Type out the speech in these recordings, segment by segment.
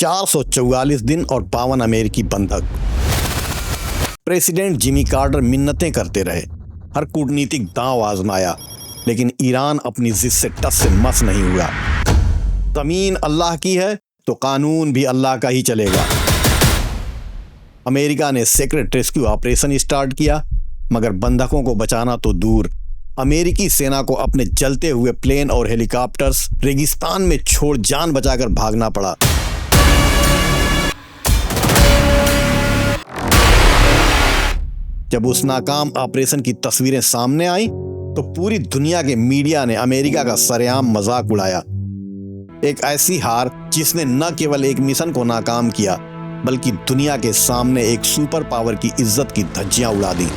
444 दिन और 52 अमेरिकी बंधक। प्रेसिडेंट जिमी कार्टर मिन्नतें करते रहे, हर कूटनीतिक दांव आजमाया, लेकिन ईरान अपनी जिद से टस से मस नहीं हुआ। ज़मीन अल्लाह की है तो कानून भी अल्लाह का ही चलेगा। अमेरिका ने सीक्रेट रेस्क्यू ऑपरेशन स्टार्ट किया, मगर बंधकों को बचाना तो दूर, अमेरिकी सेना को अपने जलते हुए प्लेन और हेलीकॉप्टर्स रेगिस्तान में छोड़ जान बचाकर भागना पड़ा। जब उस नाकाम ऑपरेशन की तस्वीरें सामने आई तो पूरी दुनिया के मीडिया ने अमेरिका का सरेआम मजाक उड़ाया। एक ऐसी हार जिसने न केवल एक मिशन को नाकाम किया, बल्कि दुनिया के सामने एक सुपर पावर की इज्जत की धज्जियां उड़ा दी।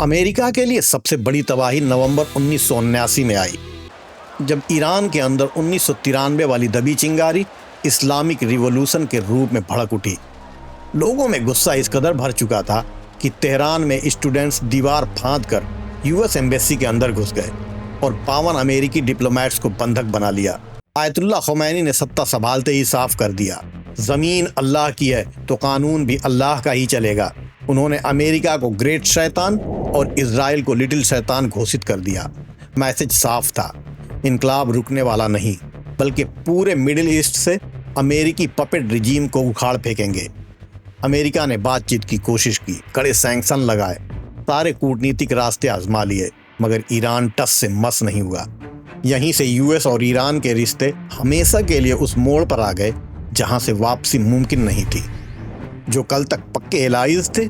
अमेरिका के लिए सबसे बड़ी तबाही नवंबर 1979 में आई, जब ईरान के अंदर 1993 वाली दबी चिंगारी इस्लामिक रिवॉल्यूशन के रूप में भड़क उठी। लोगों में गुस्सा इस कदर भर चुका था कि तेहरान में स्टूडेंट्स दीवार फांदकर यूएस एम्बेसी के अंदर घुस गए और 52 अमेरिकी डिप्लोमेट्स को बंधक बना लिया। आयतुल्लाह ख़ुमैनी ने सत्ता संभालते ही साफ कर दिया, ज़मीन अल्लाह की है तो कानून भी अल्लाह का ही चलेगा। उन्होंने अमेरिका को ग्रेट शैतान और इजराइल को लिटिल शैतान घोषित कर दिया। मैसेज साफ था, इनकलाब रुकने वाला नहीं, बल्कि पूरे मिडिल ईस्ट से अमेरिकी पपेट रिजीम को उखाड़ फेंकेंगे। अमेरिका ने बातचीत की कोशिश की, कड़े सैंक्शन लगाए, सारे कूटनीतिक रास्ते आजमा लिए, मगर ईरान टस से मस नहीं हुआ। यहीं से यूएस और ईरान के रिश्ते हमेशा के लिए उस मोड़ पर आ गए जहां से वापसी मुमकिन नहीं थी। जो कल तक पक्के एलाइज थे,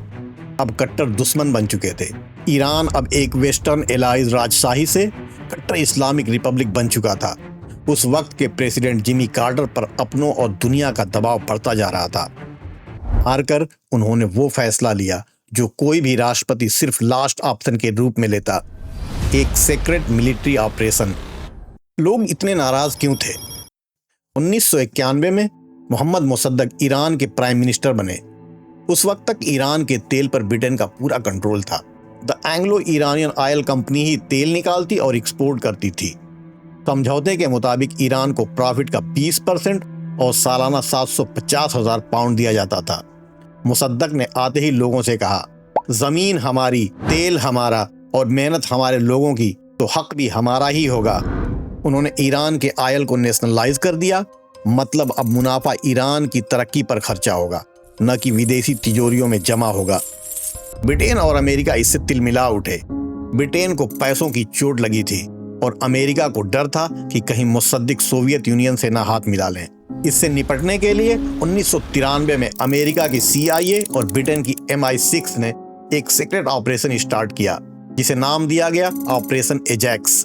अब कट्टर दुश्मन बन चुके थे। ईरान अब एक वेस्टर्न एलाइज राजशाही से कट्टर इस्लामिक रिपब्लिक बन चुका था। उस वक्त के प्रेसिडेंट जिमी कार्टर पर अपनों और दुनिया का दबाव बढ़ता जा रहा था। हारकर उन्होंने वो फैसला लिया जो कोई भी राष्ट्रपति सिर्फ लास्ट ऑप्शन के रूप में लेता, एक सीक्रेट मिलिट्री ऑपरेशन। लोग इतने नाराज क्यों थे? 1991 में मोहम्मद मुसद्दक ईरान के प्राइम मिनिस्टर बने। उस वक्त तक ईरान के तेल पर ब्रिटेन का पूरा कंट्रोल था। The Anglo Iranian Oil Company ही तेल निकालती और एक्सपोर्ट करती थी। समझौते के मुताबिक ईरान को प्रॉफिट का 20% और सालाना 750,000 पाउंड दिया जाता था। मुसद्दक ने आते ही लोगों से कहा, जमीन हमारी, तेल हमारा और मेहनत हमारे लोगों की, तो हक भी हमारा ही होगा। उन्होंने ईरान के ऑयल को नेशनलाइज कर दिया, मतलब अब मुनाफा ईरान की तरक्की पर खर्चा होगा, न कि विदेशी तिजोरियों में जमा होगा। ब्रिटेन और अमेरिका इससे तिलमिला उठे। ब्रिटेन को पैसों की चोट लगी थी और अमेरिका को डर था कि कहीं मुसद्दिक सोवियत यूनियन से ना हाथ मिला लें। इससे निपटने के लिए 1993 में अमेरिका की CIA और ब्रिटेन की MI6 ने एक सीक्रेट ऑपरेशन स्टार्ट किया, जिसे नाम दिया गया ऑपरेशन एजैक्स।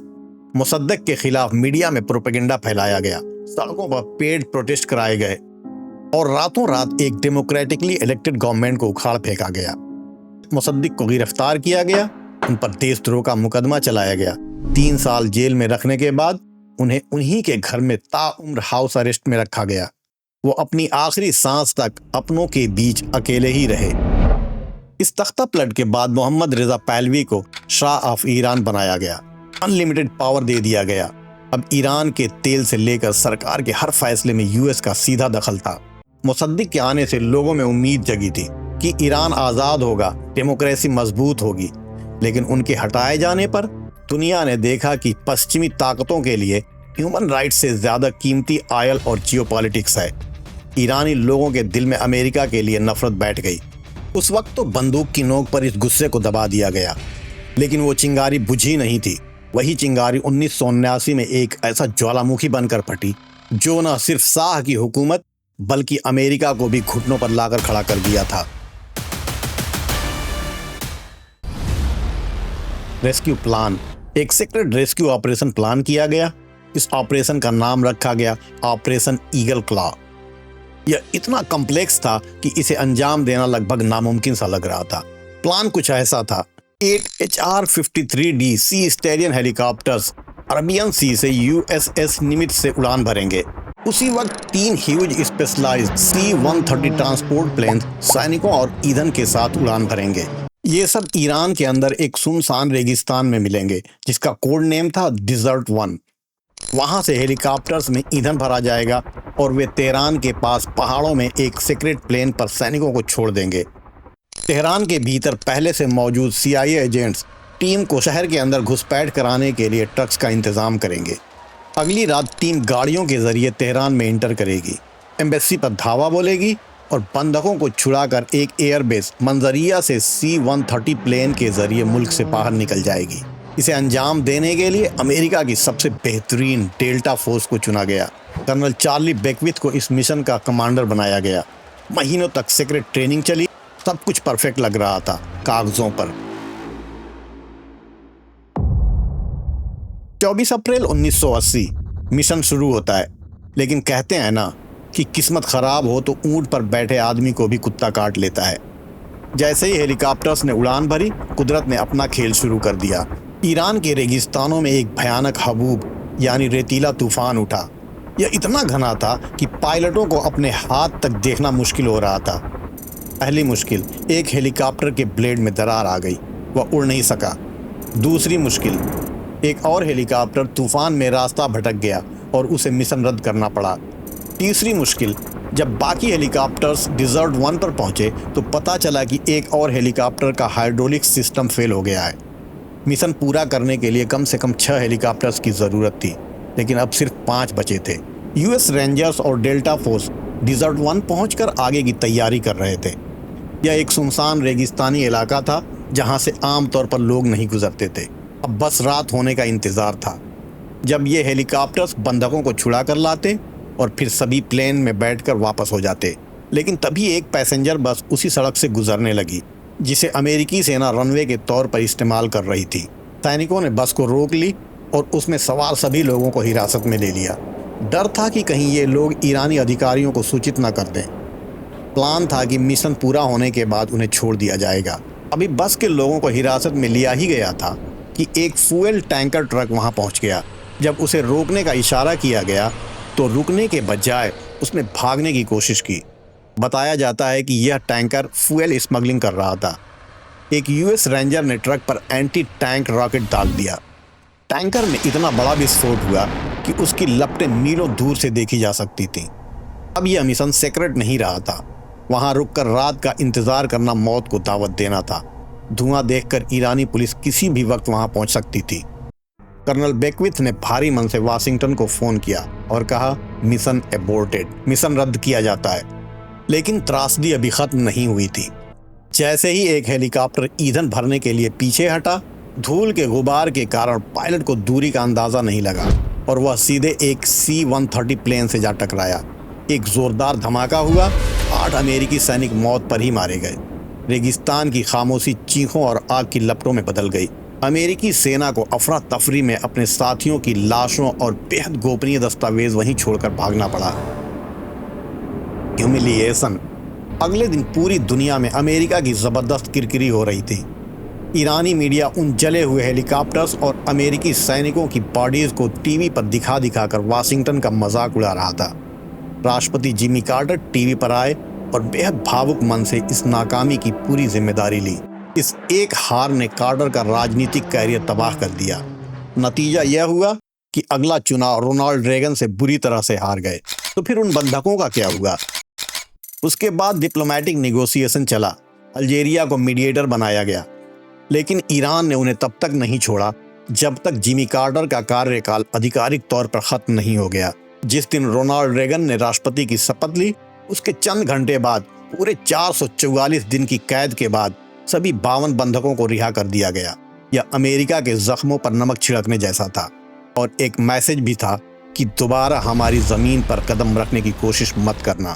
मुसद्दक के खिलाफ मीडिया में प्रोपेगेंडा फैलाया गया, सड़कों पर पेड प्रोटेस्ट कराए गए और रातों रात एक डेमोक्रेटिकली इलेक्टेड गवर्नमेंट को उखाड़ फेंका गया। मुसद्दिक को गिरफ्तार किया गया, उन पर देशद्रोह का मुकदमा चलाया गया। 3 साल जेल में रखने के बाद उन्हें उन्हीं के घर में ताउम्र हाउस अरेस्ट में रखा गया। वो अपनी आखिरी सांस तक अपनों के बीच अकेले ही रहे। इस तख्तापलट के बाद मोहम्मद रिजा पहलवी को शाह ऑफ ईरान बनाया गया। अनलिमिटेड पावर दे दिया गया। अब ईरान के तेल से लेकर सरकार के हर फैसले में यूएस का सीधा दखल था। मुसद्दिक के आने से लोगों में उम्मीद जगी थी कि ईरान आज़ाद होगा, डेमोक्रेसी मजबूत होगी, लेकिन उनके हटाए जाने पर दुनिया ने देखा कि पश्चिमी ताकतों के लिए ह्यूमन राइट्स से ज़्यादा कीमती ऑयल और जियोपॉलिटिक्स है। ईरानी लोगों के दिल में अमेरिका के लिए नफरत बैठ गई। उस वक्त तो बंदूक की नोक पर इस गुस्से को दबा दिया गया, लेकिन वो चिंगारी बुझी नहीं थी। वही चिंगारी 1979 में एक ऐसा ज्वालामुखी बनकर फटी जो न सिर्फ शाह की हुकूमत बल्कि अमेरिका को भी घुटनों पर लाकर खड़ा कर दिया था। रेस्क्यू प्लान, एक सीक्रेट रेस्क्यू ऑपरेशन प्लान किया गया। इस ऑपरेशन का नाम रखा गया ऑपरेशन ईगल क्लॉ। यह इतना कॉम्प्लेक्स था कि इसे अंजाम देना लगभग नामुमकिन सा लग रहा था। प्लान कुछ ऐसा था, 8 HR-53D सी स्टैलियन हेलीकॉप्टर्स अरबियन सी से USS निमित्ज से उड़ान भरेंगे। उसी वक्त 3 huge specialised C-130 transport plane सैनिकों और ईंधन के साथ उड़ान भरेंगे। ये सब ईरान के अंदर एक सुनसान रेगिस्तान में मिलेंगे जिसका कोड नेम था डिजर्ट 1। वहां से हेलीकॉप्टर्स में ईंधन भरा जाएगा और वे तेहरान के पास पहाड़ों में एक सीक्रेट प्लेन पर सैनिकों को छोड़ देंगे। तेहरान के भीतर पहले से मौजूद CIA एजेंट्स टीम को शहर के अंदर घुसपैठ कराने के लिए ट्रक्स का इंतजाम करेंगे। अगली रात टीम गाड़ियों के जरिए तेहरान में इंटर करेगी, एम्बेसी पर धावा बोलेगी और बंधकों को छुड़ाकर एक एयरबेस मंजरिया से C-130 प्लेन के जरिए मुल्क से बाहर निकल जाएगी। इसे अंजाम देने के लिए अमेरिका की सबसे बेहतरीन डेल्टा फोर्स को चुना गया। कर्नल चार्ली बेकविथ को इस मिशन का कमांडर बनाया गया। महीनों तक सीक्रेट ट्रेनिंग चली, सब कुछ परफेक्ट लग रहा था कागजों पर। 24 अप्रैल 1980 मिशन शुरू होता है, लेकिन कहते हैं ना कि किस्मत खराब हो तो ऊंट पर बैठे आदमी को भी कुत्ता काट लेता है। जैसे ही हेलीकॉप्टर्स ने उड़ान भरी, कुदरत ने अपना खेल शुरू कर दिया। ईरान के रेगिस्तानों में एक भयानक हबूब यानी रेतीला तूफान उठा। यह इतना घना था कि पायलटों को अपने हाथ तक देखना मुश्किल हो रहा था। पहली मुश्किल, एक हेलीकॉप्टर के ब्लेड में दरार आ गई, वह उड़ नहीं सका। दूसरी मुश्किल, एक और हेलीकॉप्टर तूफान में रास्ता भटक गया और उसे मिशन रद्द करना पड़ा। तीसरी मुश्किल, जब बाकी हेलीकॉप्टर्स डिजर्ट 1 पर पहुंचे तो पता चला कि एक और हेलीकॉप्टर का हाइड्रोलिक सिस्टम फेल हो गया है। मिशन पूरा करने के लिए कम से कम 6 हेलीकॉप्टर्स की ज़रूरत थी, लेकिन अब सिर्फ 5 बचे थे। US रेंजर्स और डेल्टा फोर्स डिजर्ट 1 पहुंचकर आगे की तैयारी कर रहे थे। यह एक सुनसान रेगिस्तानी इलाका था जहां से आमतौर पर लोग नहीं गुजरते थे। अब बस रात होने का इंतज़ार था जब ये हेलीकॉप्टर्स बंधकों को छुड़ा कर लाते और फिर सभी प्लेन में बैठकर वापस हो जाते। लेकिन तभी एक पैसेंजर बस उसी सड़क से गुजरने लगी जिसे अमेरिकी सेना रनवे के तौर पर इस्तेमाल कर रही थी। सैनिकों ने बस को रोक ली और उसमें सवार सभी लोगों को हिरासत में ले लिया। डर था कि कहीं ये लोग ईरानी अधिकारियों को सूचित न कर दें। प्लान था कि मिशन पूरा होने के बाद उन्हें छोड़ दिया जाएगा। अभी बस के लोगों को हिरासत में लिया ही गया था कि एक फ्यूल टैंकर ट्रक वहां पहुंच गया। जब उसे रोकने का इशारा किया गया तो रुकने के बजाय उसने भागने की कोशिश की। बताया जाता है कि यह टैंकर फ्यूल स्मगलिंग कर रहा था। एक US रेंजर ने ट्रक पर एंटी टैंक रॉकेट दाग दिया। टैंकर में इतना बड़ा विस्फोट हुआ कि उसकी लपटें मीलों दूर से देखी जा सकती थीं। अब यह मिशन सीक्रेट नहीं रहा था। वहां रुककर रात का इंतजार करना मौत को दावत देना था। धुआं देखकर ईरानी पुलिस किसी भी वक्त वहां पहुंच सकती थी। कर्नल बेकविथ ने भारी मन से वाशिंगटन को फोन किया और कहा, मिशन एबॉर्टेड, मिशन रद्द किया जाता है। लेकिन त्रासदी अभी खत्म नहीं हुई थी। जैसे ही एक हेलीकॉप्टर ईंधन भरने के लिए पीछे हटा, धूल के गुबार के कारण पायलट को दूरी का अंदाजा नहीं लगा और वह सीधे एक C-130 प्लेन से जा टकराया। एक जोरदार धमाका हुआ, 8 अमेरिकी सैनिक मौत पर ही मारे गए। रेगिस्तान की खामोशी चीखों और आग की लपटों में बदल गई। अमेरिकी सेना को अफरा तफरी में अपने साथियों की लाशों और बेहद गोपनीय दस्तावेज वहीं छोड़कर भागना पड़ा। ह्यूमिलिएशन। अगले दिन पूरी दुनिया में अमेरिका की जबरदस्त किरकिरी हो रही थी। ईरानी मीडिया उन जले हुए हेलीकॉप्टर्स और अमेरिकी सैनिकों की बॉडीज को टीवी पर दिखा दिखाकर वाशिंगटन का मजाक उड़ा रहा था। राष्ट्रपति जिमी कार्टर टीवी पर आए और बेहद भावुक मन से इस नाकामी की पूरी जिम्मेदारी ली। इस एक हार ने कार्टर का राजनीतिक कैरियर तबाह कर दिया। नतीजा यह हुआ कि अगला चुनाव रोनाल्ड रेगन से बुरी तरह से हार गए। तो फिर उन बंधकों का क्या हुआ? उसके बाद डिप्लोमेटिक नेगोशिएशन चला। अल्जीरिया को मीडिएटर बनाया गया, लेकिन ईरान ने उन्हें तब तक नहीं छोड़ा जब तक जिमी कार्टर का कार्यकाल आधिकारिक तौर पर खत्म नहीं हो गया। जिस दिन रोनाल्ड रेगन ने राष्ट्रपति की शपथ ली, उसके चंद घंटे बाद पूरे 444 दिन की कैद के बाद सभी 52 बंधकों को रिहा कर दिया गया। यह अमेरिका के जख्मों पर नमक छिड़कने जैसा था और एक मैसेज भी था कि दोबारा हमारी जमीन पर कदम रखने की कोशिश मत करना।